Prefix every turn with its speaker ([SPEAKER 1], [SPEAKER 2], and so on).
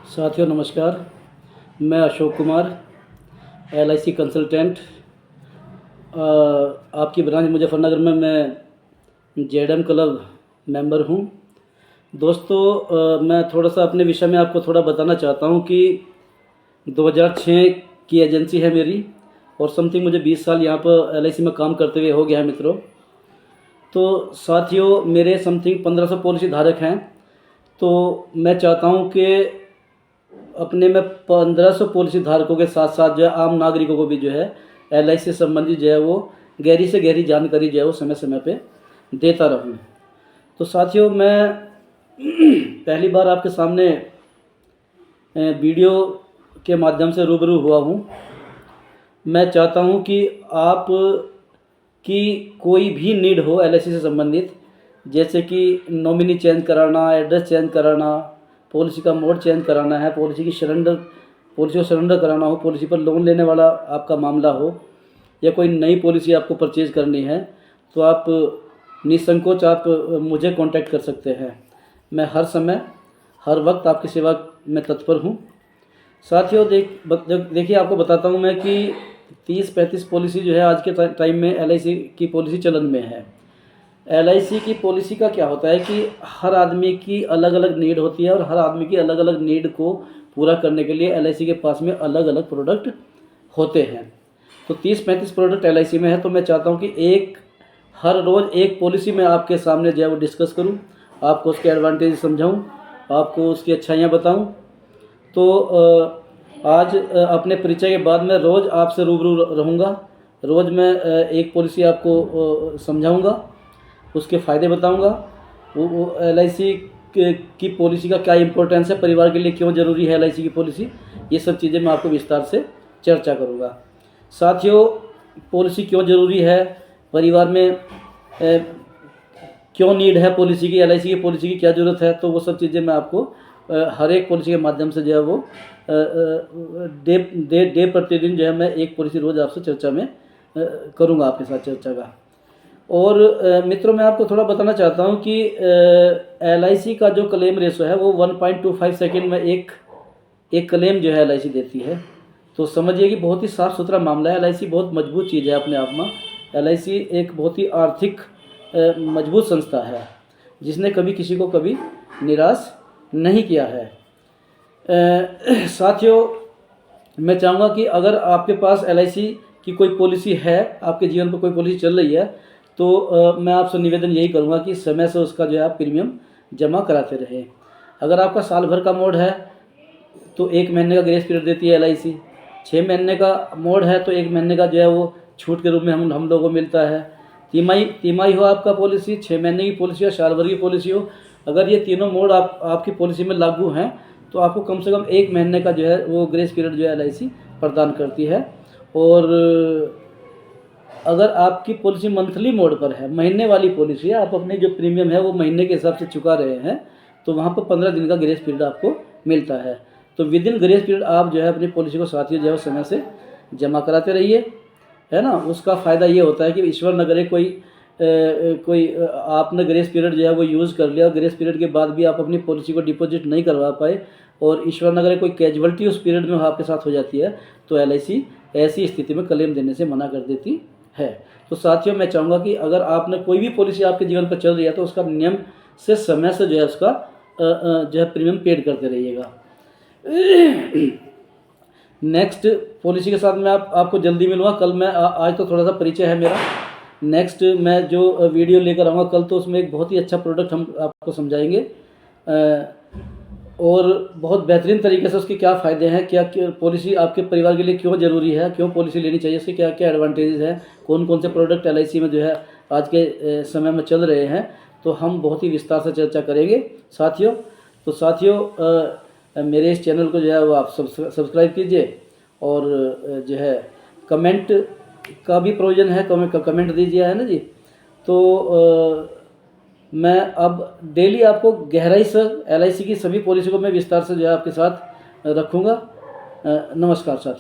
[SPEAKER 1] साथियों नमस्कार। मैं अशोक कुमार, LIC कंसल्टेंट, आपकी ब्रांच मुजफ्फरनगर में मैं जेडएम क्लब मेंबर हूं। दोस्तों, मैं थोड़ा सा अपने विषय में आपको थोड़ा बताना चाहता हूं कि 2006 की एजेंसी है मेरी और समथिंग मुझे 20 साल यहाँ पर LIC में काम करते हुए हो गया है मित्रों। तो साथियों, मेरे समथिंग 1500 पॉलिसी धारक हैं। तो मैं चाहता हूँ कि अपने में 1500 पॉलिसी धारकों के साथ साथ जो है आम नागरिकों को भी जो है LIC से संबंधित जो है वो गहरी से गहरी जानकारी जो है वो समय समय पे देता रहूं। तो साथियों, मैं पहली बार आपके सामने वीडियो के माध्यम से रूबरू हुआ हूं। मैं चाहता हूं कि आप की कोई भी नीड हो LIC से संबंधित, जैसे कि नॉमिनी चेंज कराना, एड्रेस चेंज कराना, पॉलिसी का मोड चेंज कराना है, पॉलिसी को सरेंडर कराना हो, पॉलिसी पर लोन लेने वाला आपका मामला हो, या कोई नई पॉलिसी आपको परचेज़ करनी है, तो आप निसंकोच आप मुझे कांटेक्ट कर सकते हैं। मैं हर समय हर वक्त आपकी सेवा में तत्पर हूँ। साथियों, देखिए आपको बताता हूँ मैं कि 30-35 पॉलिसी जो है आज के टाइम में LIC की पॉलिसी चलन में है। LIC की पॉलिसी का क्या होता है कि हर आदमी की अलग अलग नीड होती है और हर आदमी की अलग अलग नीड को पूरा करने के लिए LIC के पास में अलग अलग प्रोडक्ट होते हैं। तो 30-35 प्रोडक्ट LIC में है। तो मैं चाहता हूं कि हर रोज़ एक पॉलिसी मैं आपके सामने जो है वो डिस्कस करूं, आपको उसके एडवांटेज समझाऊं, आपको उसकी अच्छाइयाँ बताऊं। तो आज अपने परिचय के बाद मैं रोज़ आपसे रूबरू रहूँगा। रोज़ मैं एक पॉलिसी आपको समझाऊँगा, उसके फ़ायदे बताऊंगा, वो LIC की पॉलिसी का क्या इंपॉर्टेंस है, परिवार के लिए क्यों ज़रूरी है LIC की पॉलिसी, ये सब चीज़ें मैं आपको विस्तार से चर्चा करूंगा। साथियों, पॉलिसी क्यों ज़रूरी है, परिवार में क्यों नीड है पॉलिसी की, LIC की पॉलिसी की क्या ज़रूरत है, तो वो सब चीज़ें मैं आपको हर एक पॉलिसी के माध्यम से जो है वो डे प्रतिदिन जो है मैं एक पॉलिसी रोज़ आपसे चर्चा में करूँगा, आपके साथ चर्चा का। और मित्रों, मैं आपको थोड़ा बताना चाहता हूं कि LIC का जो क्लेम रेशो है वो 1.25 सेकेंड में एक क्लेम जो है LIC देती है। तो समझिए कि बहुत ही साफ़ सुथरा मामला है। LIC बहुत मजबूत चीज़ है अपने आप में। LIC एक बहुत ही आर्थिक मजबूत संस्था है जिसने कभी किसी को कभी निराश नहीं किया है। साथियों, मैं चाहूँगा कि अगर आपके पास LIC की कोई पॉलिसी है, आपके जीवन पर कोई पॉलिसी चल रही है, तो मैं आपसे निवेदन यही करूँगा कि समय से उसका जो है आप प्रीमियम जमा कराते रहें। अगर आपका साल भर का मोड है तो 1 महीने का ग्रेस पीरियड देती है LIC। 6 महीने का मोड है तो 1 महीने का जो है वो छूट के रूप में हम लोगों को मिलता है। तिमाही हो आपका पॉलिसी, 6 महीने की पॉलिसी हो, साल भर की पॉलिसी हो, अगर ये तीनों मोड आपकी पॉलिसी में लागू हैं तो आपको कम से कम 1 महीने का जो है वो ग्रेस पीरियड जो है LIC प्रदान करती है। और अगर आपकी पॉलिसी मंथली मोड पर है, महीने वाली पॉलिसी है, आप अपनी जो प्रीमियम है वो महीने के हिसाब से चुका रहे हैं, तो वहाँ पर 15 दिन का ग्रेस पीरियड आपको मिलता है। तो विद इन ग्रेस पीरियड आप जो है अपनी पॉलिसी को साथियों जो है समय से जमा कराते रहिए, है ना। उसका फ़ायदा ये होता है कि ईश्वर न करे कोई आपने ग्रेस पीरियड जो है वो यूज़ कर लिया, ग्रेस पीरियड के बाद भी आप अपनी पॉलिसी को डिपॉजिट नहीं करवा पाए और ईश्वर न करे कोई कैजुअलिटी उस पीरियड में आपके साथ हो जाती है, तो LIC ऐसी स्थिति में क्लेम देने से मना कर देती है। तो साथियों, मैं चाहूँगा कि अगर आपने कोई भी पॉलिसी आपके जीवन पर चल रही है तो उसका नियम से समय से जो है उसका जो है प्रीमियम पेड करते रहिएगा। नेक्स्ट पॉलिसी के साथ मैं आपको जल्दी मिलूँगा। कल मैं आज तो थोड़ा सा परिचय है मेरा। नेक्स्ट मैं जो वीडियो लेकर आऊँगा कल, तो उसमें एक बहुत ही अच्छा प्रोडक्ट हम आपको समझाएंगे और बहुत बेहतरीन तरीके से उसके क्या फ़ायदे हैं, क्या पॉलिसी आपके परिवार के लिए क्यों ज़रूरी है, क्यों पॉलिसी लेनी चाहिए, उसके क्या क्या एडवांटेजेस हैं, कौन कौन से प्रोडक्ट LIC में जो है आज के समय में चल रहे हैं, तो हम बहुत ही विस्तार से चर्चा करेंगे साथियों। तो साथियों, मेरे इस चैनल को जो है वो आप सब्सक्राइब कीजिए और जो है कमेंट का भी प्रोविज़न है, कमेंट दीजिए, है ना जी। तो मैं अब डेली आपको गहराई से LIC की सभी पॉलिसी को मैं विस्तार से जो है आपके साथ रखूँगा। नमस्कार साथियों।